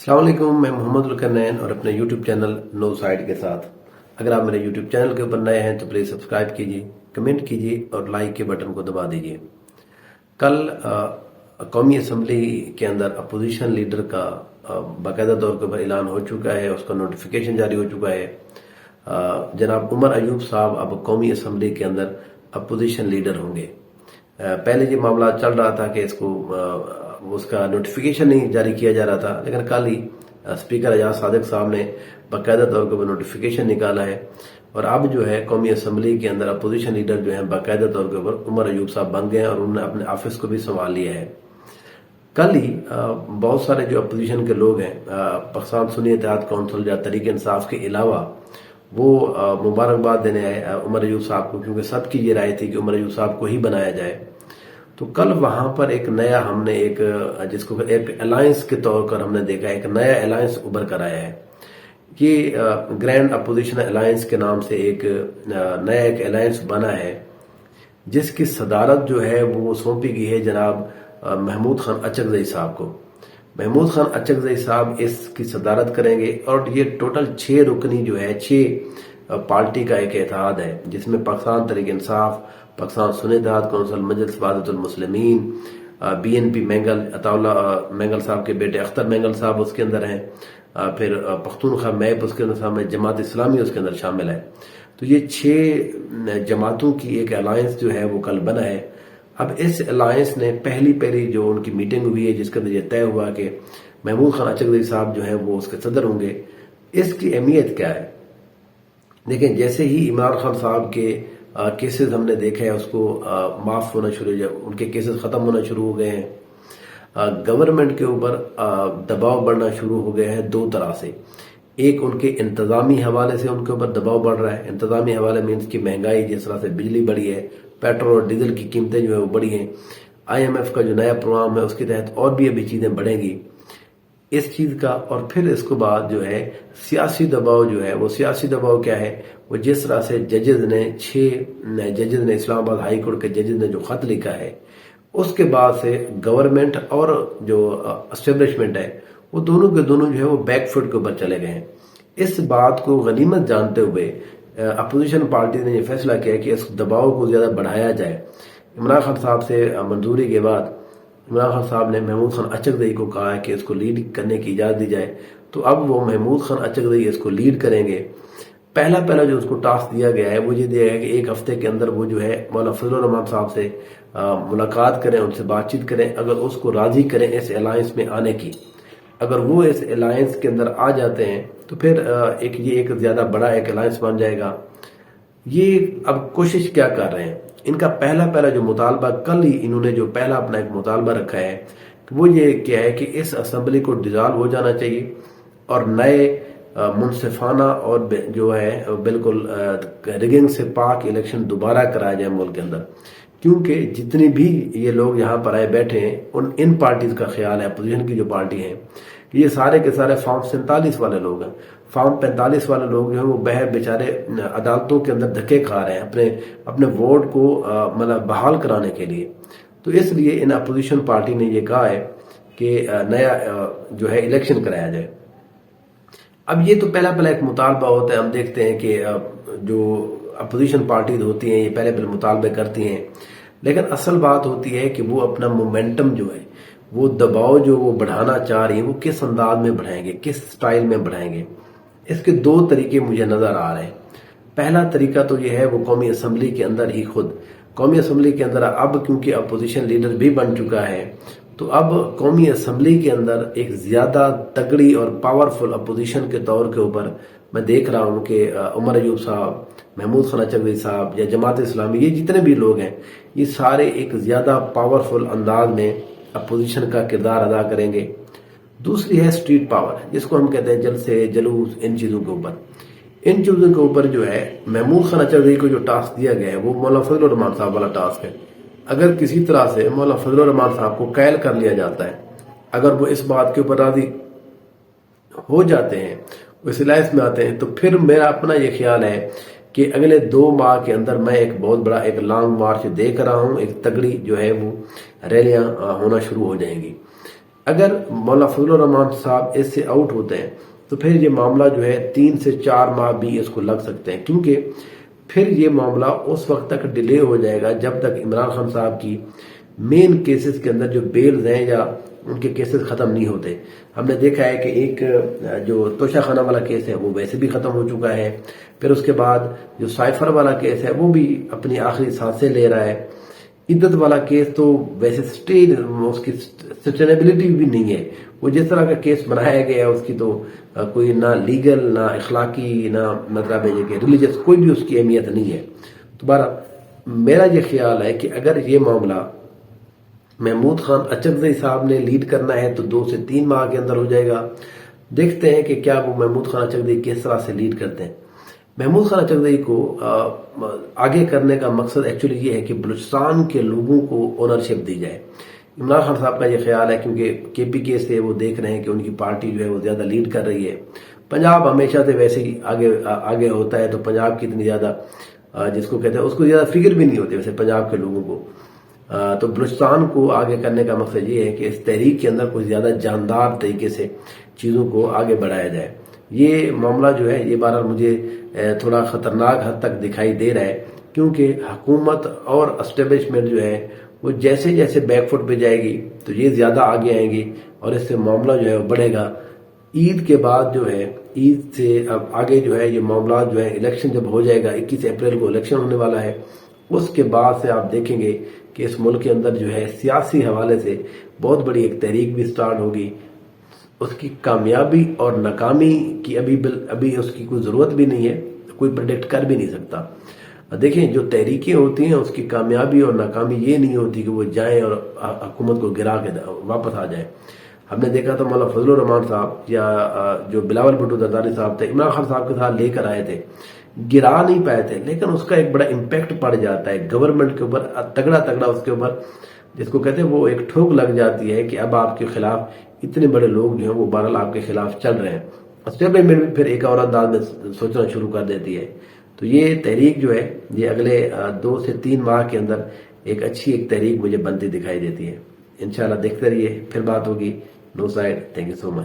السلام علیکم، میں محمد القنین اور اپنے یوٹیوب چینل نو سائڈ کے ساتھ. اگر آپ میرے یوٹیوب چینل کے اوپر نئے ہیں تو پلیز سبسکرائب کیجیے، کمنٹ کیجیے اور لائک کے بٹن کو دبا دیجیے. کل قومی اسمبلی کے اندر اپوزیشن لیڈر کا باقاعدہ طور پر اعلان ہو چکا ہے، اس کا نوٹیفیکیشن جاری ہو چکا ہے. جناب عمر ایوب صاحب اب قومی اسمبلی کے اندر اپوزیشن لیڈر ہوں گے. پہلے یہ معاملہ چل رہا تھا کہ اس کا نوٹیفیکیشن نہیں جاری کیا جا رہا تھا، لیکن کل ہی اسپیکر اعجاز صادق صاحب نے باقاعدہ طور پر نوٹیفیکیشن نکالا ہے اور اب جو ہے قومی اسمبلی کے اندر اپوزیشن لیڈر جو ہیں باقاعدہ طور کے اوپر عمر ایوب صاحب بن گئے ہیں اور انہوں نے اپنے آفس کو بھی سنبھال لیا ہے. کل ہی بہت سارے جو اپوزیشن کے لوگ ہیں پاکستان سنی اتحاد کونسل یا تحریک انصاف کے علاوہ وہ مبارکباد دینے آئے عمر ایوب صاحب کو، کیونکہ سب کی یہ رائے تھی کہ عمر ایوب صاحب کو ہی بنایا جائے. تو کل وہاں پر ایک نیا ہم نے جس کو ایک الائنس کے طور پر ہم نے دیکھا، ایک نیا الائنس ابھر کر آیا ہے. یہ گرینڈ اپوزیشن الائنس کے نام سے ایک نیا الائنس بنا ہے، جس کی صدارت جو ہے وہ سونپی گئی ہے جناب محمود خان اچکزئی صاحب کو. محمود خان اچکزئی صاحب اس کی صدارت کریں گے اور یہ ٹوٹل 6 رکنی جو ہے 6 پارٹی کا ایک اتحاد ہے، جس میں پاکستان تحریک انصاف، پاکستان سنی اتحاد کونسل، مجلس وحدت المسلمین، BNP مینگل، عطاءاللہ مینگل صاحب کے بیٹے اختر مینگل صاحب اس کے اندر ہیں، پھر پختونخوا میپ اس کے اندر شامل ہے، جماعت اسلامی اس کے اندر شامل ہے. تو یہ 6 جماعتوں کی ایک الائنس جو ہے وہ کل بنا ہے. اب اس الائنس نے پہلی جو ان کی میٹنگ ہوئی ہے جس کے اندر یہ طے ہوا کہ محمود خان اچکزئی صاحب جو ہیں وہ اس کے صدر ہوں گے. اس کی اہمیت کیا ہے؟ دیکھیں، جیسے ہی عمران خان صاحب کے کیسز ہم نے دیکھا ہے اس کو معاف ہونا شروع ہو جائے، ان کے کیسز ختم ہونا شروع ہو گئے ہیں. گورنمنٹ کے اوپر دباؤ بڑھنا شروع ہو گئے ہیں 2 طرح سے. ایک ان کے انتظامی حوالے سے ان کے اوپر دباؤ بڑھ رہا ہے. انتظامی حوالے مینس کی مہنگائی، جس طرح سے بجلی بڑھی ہے، پیٹرول اور ڈیزل کی قیمتیں جو ہے وہ بڑھی ہیں. IMF کا جو نیا پروگرام ہے اس کے تحت اور بھی ابھی چیزیں بڑھیں گی اس چیز کا. اور پھر اس کے بعد جو ہے سیاسی دباؤ جو ہے، وہ سیاسی دباؤ کیا ہے؟ وہ جس طرح سے ججز نے 6 ججز نے اسلام آباد ہائی کورٹ کے ججز نے جو خط لکھا ہے، اس کے بعد سے گورنمنٹ اور جو اسٹیبلشمنٹ ہے وہ دونوں کے دونوں جو ہے وہ بیک فٹ کے اوپر چلے گئے ہیں. اس بات کو غنیمت جانتے ہوئے اپوزیشن پارٹی نے یہ فیصلہ کیا کہ اس دباؤ کو زیادہ بڑھایا جائے. عمران خان صاحب سے منظوری کے بعد عمران خان صاحب نے محمود خان اچکزئی کو کہا ہے کہ اس کو لیڈ کرنے کی اجازت دی جائے. تو اب وہ محمود خان اچکزئی اس کو لیڈ کریں گے. پہلا جو اس کو ٹاسک دیا گیا ہے وہ یہ دیا ہے کہ 1 ہفتے کے اندر وہ جو ہے مولانا فضل الرحمان صاحب سے ملاقات کریں، ان سے بات چیت کریں. اگر اس کو راضی کریں اس الائنس میں آنے کی، اگر وہ اس الائنس کے اندر آ جاتے ہیں تو پھر یہ ایک زیادہ بڑا ایک الائنس بن جائے گا. یہ اب کوشش کیا کر رہے ہیں؟ ان کا پہلا جو مطالبہ کل ہی انہوں نے جو پہلا اپنا ایک مطالبہ رکھا ہے وہ یہ کیا ہے کہ اس اسمبلی کو ڈیزالو ہو جانا چاہیے اور نئے منصفانہ اور جو ہے بالکل ریگنگ سے پاک الیکشن دوبارہ کرایا جائے ملک کے اندر. کیونکہ جتنی بھی یہ لوگ یہاں پر آئے بیٹھے ہیں ان پارٹیز کا خیال ہے، اپوزیشن کی جو پارٹی ہیں، یہ سارے کے سارے فارم 47 والے لوگ ہیں. فارم 45 والے لوگ جو ہیں وہ بیچارے عدالتوں کے اندر دھکے کھا رہے ہیں اپنے ووٹ کو مطلب بحال کرانے کے لیے. تو اس لیے ان اپوزیشن پارٹی نے یہ کہا ہے کہ نیا جو ہے الیکشن کرایا جائے. اب یہ تو پہلا ایک مطالبہ ہوتا ہے. ہم دیکھتے ہیں کہ جو اپوزیشن پارٹیز ہوتی ہیں یہ پہلے مطالبے کرتی ہیں، لیکن اصل بات ہوتی ہے کہ وہ اپنا مومنٹم جو ہے، وہ دباؤ جو وہ بڑھانا چاہ رہی ہیں، وہ کس انداز میں بڑھائیں گے، کس سٹائل میں بڑھائیں گے. اس کے 2 طریقے مجھے نظر آ رہے ہیں. پہلا طریقہ تو یہ ہے وہ قومی اسمبلی کے اندر ہی قومی اسمبلی کے اندر اب کیونکہ اپوزیشن لیڈر بھی بن چکا ہے تو اب قومی اسمبلی کے اندر ایک زیادہ تگڑی اور پاورفل اپوزیشن کے طور کے اوپر میں دیکھ رہا ہوں کہ عمر ایوب صاحب، محمود خان اچکزئی صاحب یا جماعت اسلامی، یہ جتنے بھی لوگ ہیں یہ سارے ایک زیادہ پاورفل انداز میں اپوزیشن کا کردار ادا کریں گے. دوسری ہے اسٹریٹ پاور، جس کو ہم کہتے ہیں جلسے، جلوس، ان چیزوں کے اوپر جو ہے محمود خان اچکزئی کو جو ٹاسک دیا گیا ہے وہ مولانا فضل الرحمان صاحب والا ٹاسک ہے. اگر کسی طرح سے مولانا فضل الرحمان صاحب کو قائل کر لیا جاتا ہے، اگر وہ اس بات کے اوپر راضی ہو جاتے ہیں، وہ اس الائنس میں آتے ہیں، تو پھر میرا اپنا یہ خیال ہے کہ اگلے 2 ماہ کے اندر میں ایک بہت بڑا ایک لانگ مارچ دیکھ رہا ہوں. ایک تگڑی جو ہے وہ ریلیاں ہونا شروع ہو جائیں گی. اگر مولانا فضل الرحمان صاحب اس سے آؤٹ ہوتے ہیں تو پھر یہ معاملہ جو ہے 3 سے 4 ماہ بھی اس کو لگ سکتے ہیں، کیونکہ پھر یہ معاملہ اس وقت تک ڈیلے ہو جائے گا جب تک عمران خان صاحب کی مین کیسز کے اندر جو بیلز ہیں یا ان کے کیسز ختم نہیں ہوتے۔ ہم نے دیکھا ہے کہ ایک جو توشہ خانہ والا کیس ہے وہ ویسے بھی ختم ہو چکا ہے، پھر اس کے بعد جو سائفر والا کیس ہے وہ بھی اپنی آخری سانسیں لے رہا ہے، عدت والا کیس تو ویسے اسٹیج اس کی سسٹینیبلٹی بھی نہیں ہے، وہ جس طرح کا کیس بنایا گیا ہے اس کی تو کوئی نہ لیگل نہ اخلاقی نہ مطلب ہے کہ ریلیجس کوئی بھی اس کی اہمیت نہیں ہے۔ دوبارہ میرا یہ خیال ہے کہ اگر یہ معاملہ محمود خان اچکزئی صاحب نے لیڈ کرنا ہے تو 2 سے 3 ماہ کے اندر ہو جائے گا۔ دیکھتے ہیں کہ کیا وہ محمود خان اچکزئی کس طرح سے لیڈ کرتے ہیں۔ محمود خان اچکزئی کو آگے کرنے کا مقصد ایکچولی یہ ہے کہ بلوچستان کے لوگوں کو اونرشپ دی جائے۔ عمران خان صاحب کا یہ خیال ہے کیونکہ کے پی کے سے وہ دیکھ رہے ہیں کہ ان کی پارٹی جو ہے وہ زیادہ لیڈ کر رہی ہے، پنجاب ہمیشہ سے ویسے ہی آگے ہوتا ہے، تو پنجاب کی اتنی زیادہ جس کو کہتے ہیں اس کو زیادہ فکر بھی نہیں ہوتی ویسے پنجاب کے لوگوں کو، تو بلوچستان کو آگے کرنے کا مقصد یہ ہے کہ اس تحریک کے اندر کوئی زیادہ جاندار طریقے سے چیزوں کو آگے بڑھایا جائے۔ یہ معاملہ جو ہے یہ بہرحال مجھے تھوڑا خطرناک حد تک دکھائی دے رہا ہے، کیونکہ حکومت اور اسٹیبلشمنٹ جو ہے وہ جیسے جیسے بیک فٹ پہ جائے گی تو یہ زیادہ آگے آئیں گی اور اس سے معاملہ جو ہے وہ بڑھے گا۔ عید کے بعد جو ہے، عید سے اب آگے جو ہے یہ معاملات جو ہے الیکشن جب ہو جائے گا، 21 اپریل کو الیکشن ہونے والا ہے، اس کے بعد سے آپ دیکھیں گے کہ اس ملک کے اندر جو ہے سیاسی حوالے سے بہت بڑی ایک تحریک بھی سٹارٹ ہوگی۔ اس کی کامیابی اور ناکامی کی ابھی اس کی کوئی ضرورت بھی نہیں ہے، کوئی پریڈکٹ کر بھی نہیں سکتا۔ دیکھیں جو تحریکیں ہوتی ہیں اس کی کامیابی اور ناکامی یہ نہیں ہوتی کہ وہ جائیں اور حکومت کو گرا کے واپس آ جائیں۔ ہم نے دیکھا تو مولانا فضل الرحمان صاحب یا جو بلاول بھٹو زرداری صاحب تھے، عمران خان صاحب کے ساتھ لے کر آئے تھے، گرا نہیں پائے تھے، لیکن اس کا ایک بڑا امپیکٹ پڑ جاتا ہے گورنمنٹ کے اوپر، تگڑا اس کے اوپر، جس کو کہتے ہیں وہ ایک ٹھوک لگ جاتی ہے کہ اب آپ کے خلاف اتنے بڑے لوگ جو ہیں وہ بہرحال آپ کے خلاف چل رہے ہیں۔ اسٹیبلشمنٹ بھی پھر ایک اور انداز میں سوچنا شروع کر دیتی ہے۔ تو یہ تحریک جو ہے یہ اگلے 2 سے 3 ماہ کے اندر ایک اچھی ایک تحریک مجھے بنتی دکھائی دیتی ہے۔ انشاءاللہ دیکھتے رہیے، پھر بات ہوگی۔ No side, thank you so much.